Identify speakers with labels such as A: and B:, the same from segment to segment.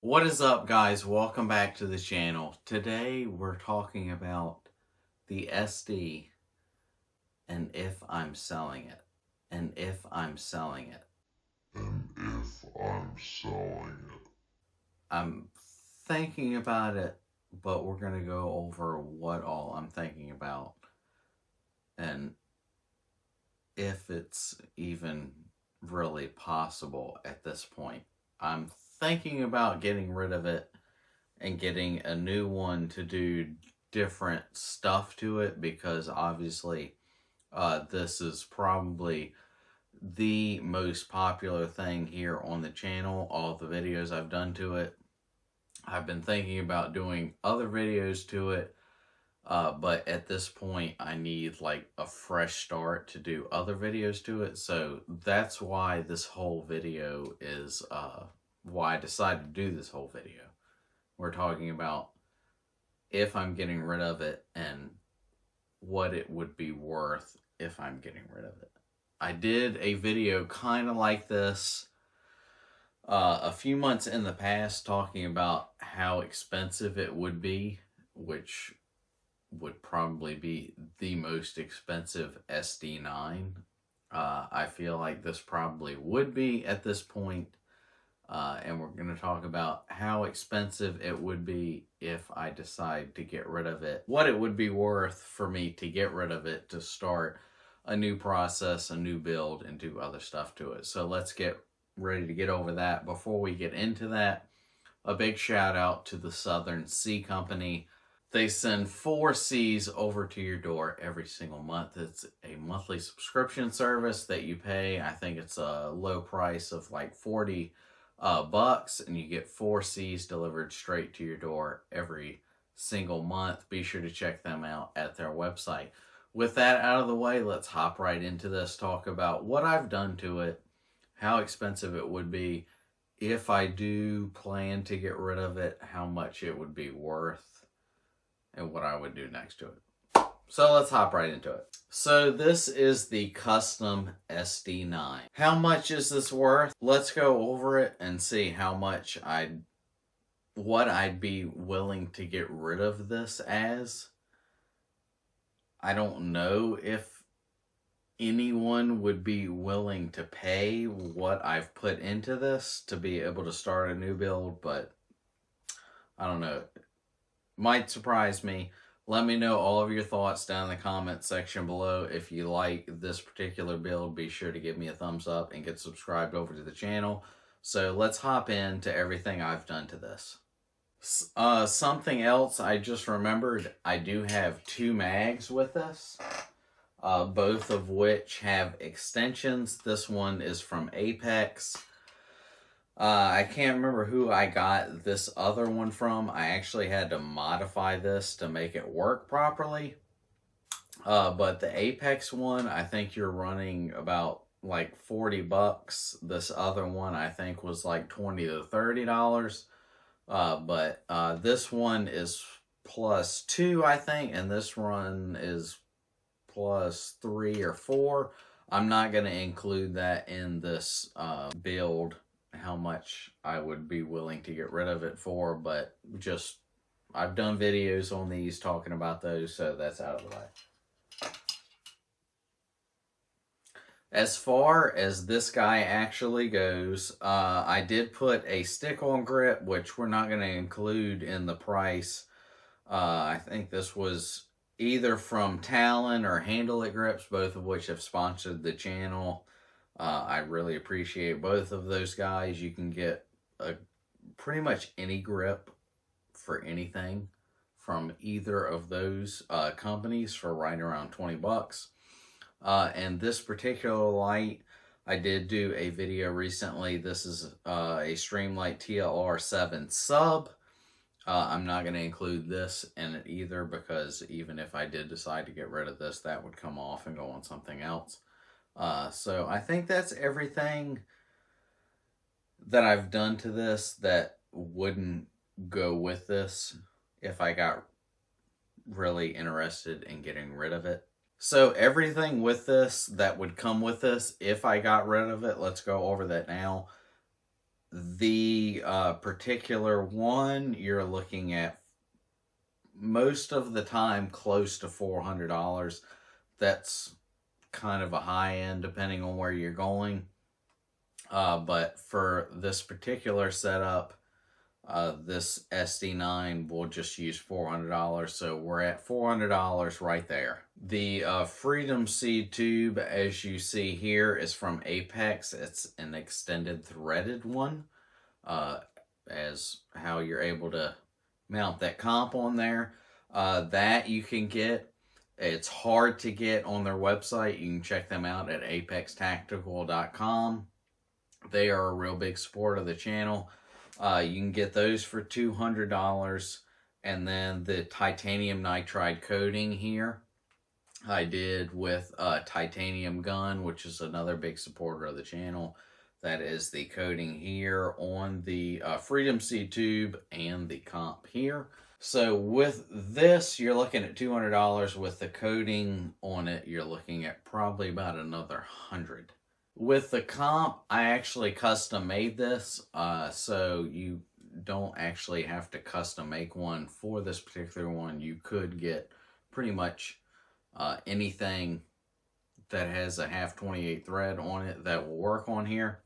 A: What is up, guys? Welcome back to the channel. Today we're talking about the SD and if I'm selling it. And if I'm selling it. I'm thinking about it, but we're going to go over what all I'm thinking about and if it's even really possible at this point. I'm thinking about getting rid of it and getting a new one to do different stuff to it, because obviously this is probably the most popular thing here on the channel. All the videos I've done to it. I've been thinking about doing other videos to it, but at this point I need like a fresh start to do other videos to it. So that's why this whole video is why I decided to do this whole video. We're talking about if I'm getting rid of it and what it would be worth if I'm getting rid of it. I did a video kind of like this a few months in the past, talking about how expensive it would be, which would probably be the most expensive SD9. I feel like this probably would be at this point. And we're going to talk about how expensive it would be if I decide to get rid of it. What it would be worth for me to get rid of it, to start a new process, a new build, and do other stuff to it. So let's get ready to get over that. Before we get into that, a big shout out to the Southern Sea Company. They send 4 Cs over to your door every single month. It's a monthly subscription service that you pay. I think it's a low price of like 40 bucks, and you get 4 Cs delivered straight to your door every single month. Be sure to check them out at their website. With that out of the way, let's hop right into this, talk about what I've done to it, how expensive it would be if I do plan to get rid of it, how much it would be worth, and what I would do next to it. So let's hop right into it. So this is the custom SD9. How much is this worth? Let's go over it and see how much what I'd be willing to get rid of this as. I don't know if anyone would be willing to pay what I've put into this to be able to start a new build, but I don't know. Might surprise me. Let me know all of your thoughts down in the comment section below. If you like this particular build, be sure to give me a thumbs up and get subscribed over to the channel. So let's hop into everything I've done to this. Something else I just remembered, I do have 2 mags with this, both of which have extensions. This one is from Apex. I can't remember who I got this other one from. I actually had to modify this to make it work properly. But the Apex one, I think you're running about like 40 bucks. This other one, I think, was like $20 to $30. But this one is +2, I think, and this one is +3 or 4. I'm not going to include that in this build, how much I would be willing to get rid of it for, but just, I've done videos on these talking about those, so that's out of the way. As far as this guy actually goes, I did put a stick-on grip, which we're not going to include in the price. I think this was either from Talon or Handle It Grips, both of which have sponsored the channel. I really appreciate both of those guys. You can get pretty much any grip for anything from either of those companies for right around 20 bucks. And this particular light, I did do a video recently. This is a Streamlight TLR7 sub. I'm not going to include this in it either, because even if I did decide to get rid of this, that would come off and go on something else. So I think that's everything that I've done to this that wouldn't go with this if I got really interested in getting rid of it. So everything with this that would come with this if I got rid of it, let's go over that now. The particular one, you're looking at most of the time close to $400. That's kind of a high end depending on where you're going. But for this particular setup, this SD9 will just use $400, so we're at $400 right there. The Freedom Seed tube, as you see here, is from Apex. It's an extended threaded one, as how you're able to mount that comp on there. That you can get. It's hard to get on their website. You can check them out at apextactical.com. They are a real big support of the channel. You can get those for $200. And then the titanium nitride coating here, I did with titanium gun, which is another big supporter of the channel. That is the coating here on the Freedom Seed tube and the comp here. So with this, you're looking at $200. With the coating on it, you're looking at probably about another $100. With the comp, I actually custom made this, so you don't actually have to custom make one for this particular one. You could get pretty much anything that has a half 28 thread on it that will work on here.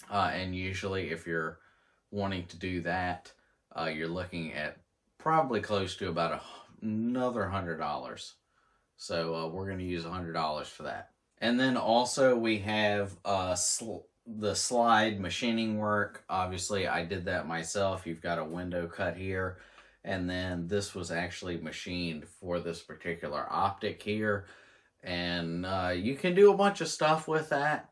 A: And usually if you're wanting to do that, you're looking at probably close to about another $100. So we're going to use $100 for that. And then also we have the slide machining work. Obviously I did that myself. You've got a window cut here. And then this was actually machined for this particular optic here. And you can do a bunch of stuff with that,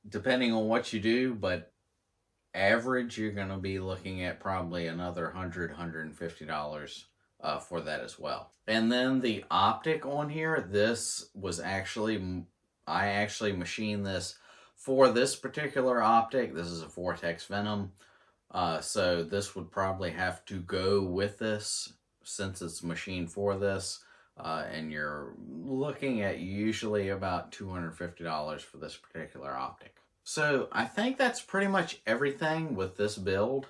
A: depending on what you do. But average, you're going to be looking at probably another $100, $150 for that as well. And then the optic on here, this was actually, I actually machined this for this particular optic. This is a Vortex Venom. So this would probably have to go with this since it's machined for this. And you're looking at usually about $250 for this particular optic. So I think that's pretty much everything with this build.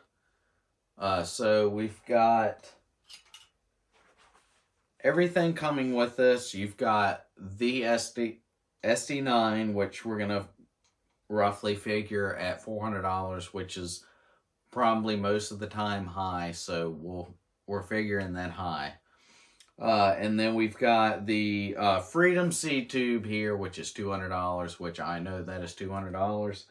A: So we've got everything coming with this. You've got the SD9, which we're going to roughly figure at $400, which is probably most of the time high. So we're figuring that high. And then we've got the Freedom Seed tube here, which is $200, which I know that is $200.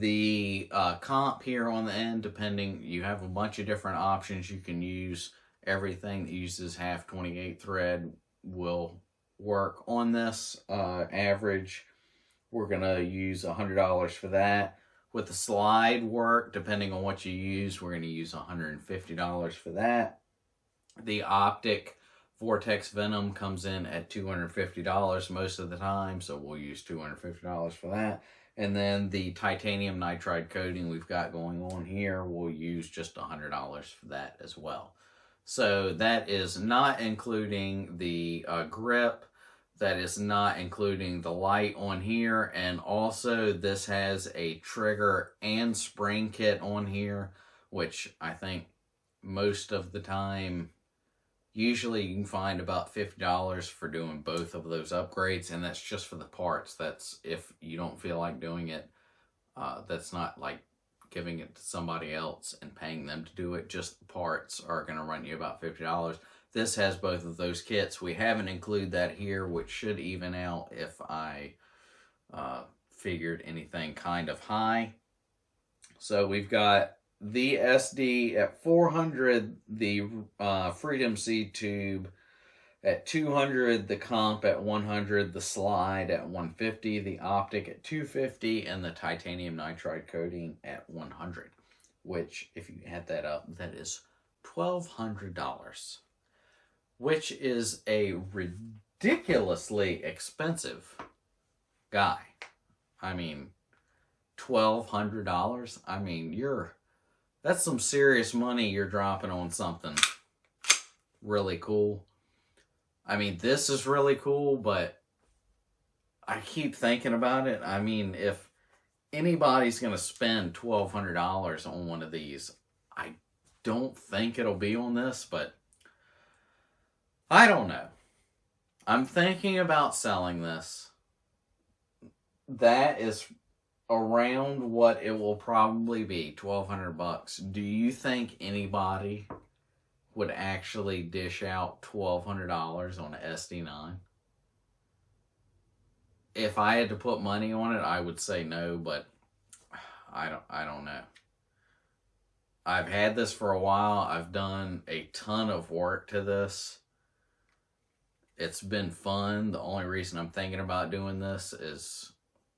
A: The comp here on the end, depending, you have a bunch of different options you can use. Everything that uses half 28 thread will work on this. Average, we're going to use $100 for that. With the slide work, depending on what you use, we're going to use $150 for that. The optic Vortex Venom comes in at $250 most of the time, so we'll use $250 for that. And then the titanium nitride coating we've got going on here, we'll use just $100 for that as well. So that is not including the grip. That is not including the light on here. And also this has a trigger and spring kit on here, which I think most of the time, usually you can find about $50 for doing both of those upgrades, and that's just for the parts. That's if you don't feel like doing it. That's not like giving it to somebody else and paying them to do it. Just the parts are going to run you about $50. This has both of those kits. We haven't included that here, which should even out if I figured anything kind of high. So we've got the SD at $400, the Freedom Seed tube at $200, the comp at $100, the slide at $150, the optic at $250, and the titanium nitride coating at $100. Which, if you add that up, that is $1,200, which is a ridiculously expensive guy. I mean, $1,200. I mean, that's some serious money you're dropping on something really cool. I mean, this is really cool, but I keep thinking about it. I mean, if anybody's going to spend $1,200 on one of these. I don't think it'll be on this, but I don't know. I'm thinking about selling this. That is around what it will probably be, $1,200. Do you think anybody would actually dish out $1,200 on an SD9? If I had to put money on it, I would say no, but I don't know. I've had this for a while. I've done a ton of work to this. It's been fun. The only reason I'm thinking about doing this is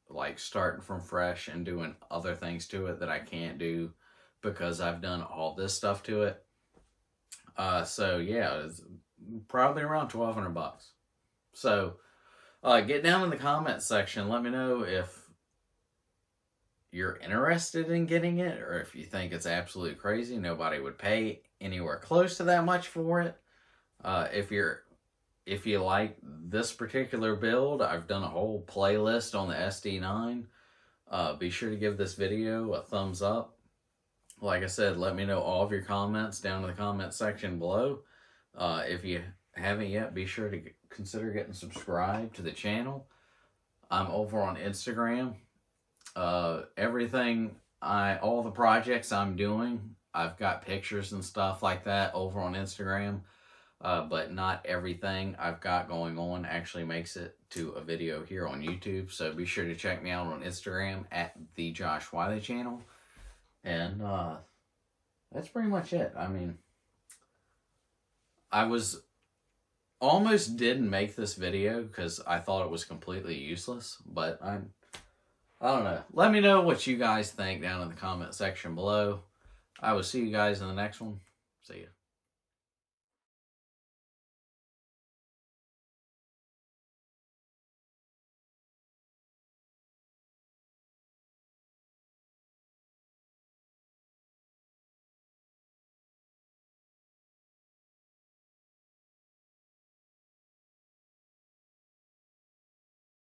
A: like starting from fresh and doing other things to it that I can't do because I've done all this stuff to it. So yeah, it's probably around $1,200. So get down in the comments section. Let me know if you're interested in getting it or if you think it's absolutely crazy. Nobody would pay anywhere close to that much for it. If you like this particular build, I've done a whole playlist on the SD9. Be sure to give this video a thumbs up. Like I said, let me know all of your comments down in the comment section below. If you haven't yet, be sure to consider getting subscribed to the channel. I'm over on Instagram. Everything, all the projects I'm doing, I've got pictures and stuff like that over on Instagram. But not everything I've got going on actually makes it to a video here on YouTube. So be sure to check me out on Instagram at the Josh Wiley channel. And that's pretty much it. I mean, I was almost didn't make this video because I thought it was completely useless. But I don't know. Let me know what you guys think down in the comment section below. I will see you guys in the next one. See ya.